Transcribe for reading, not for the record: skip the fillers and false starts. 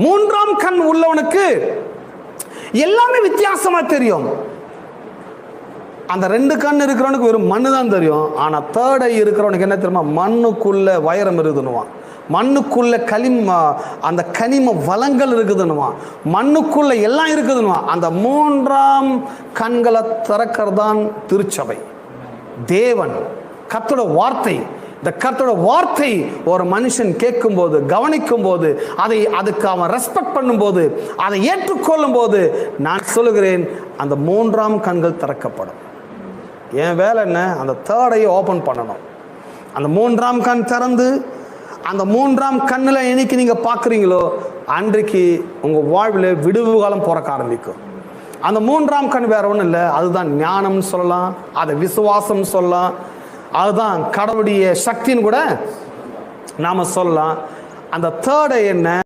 மூன்றாம் கண் உள்ளவனுக்கு எல்லாமே வித்தியாசமா தெரியும். அந்த ரெண்டு கண் இருக்கிறவனுக்கு வெறும் மண்ணு தான் தெரியும். ஆனா தேர்ட் ஐ இருக்கிறவனுக்கு என்ன தெரியுமா? மண்ணுக்குள்ள வைரம் இருக்குதுன்னுவான், மண்ணுக்குள்ள அந்த கனிம வளங்கள் இருக்குதுன்னுவான், மண்ணுக்குள்ள எல்லாம் இருக்குதுன்னுவான். அந்த மூன்றாம் கண்களை திறக்கிறதான் திருச்சபை. தேவன் கர்த்தரோட வார்த்தை, இந்த கர்த்தரோட வார்த்தை ஒரு மனுஷன் கேட்கும் போது, கவனிக்கும் போது, அதுக்கு அவன் ரெஸ்பெக்ட் பண்ணும்போது, அதை ஏற்றுக்கொள்ளும் போது, நான் சொல்லுகிறேன், அந்த மூன்றாம் கண்கள் திறக்கப்படும். என் வேலை என்ன? அந்த தேர்ட் ஐயை ஓபன் பண்ணணும். அந்த மூன்றாம் கண் திறந்து, அந்த மூன்றாம் கண்ணில் என்னைக்கு நீங்க பார்க்குறீங்களோ அன்றைக்கு உங்க வாழ்வில் விடுவு காலம் பிறக்க ஆரம்பிக்கும். அந்த மூன்றாம் கண் வேற ஒன்றும் இல்லை, அதுதான் ஞானம்னு சொல்லலாம், அதை விசுவாசம் சொல்லலாம், அதுதான் கடவுளுடைய சக்தின்னு கூட நாம சொல்லலாம். அந்த தேர்ட் ஐ என்ன?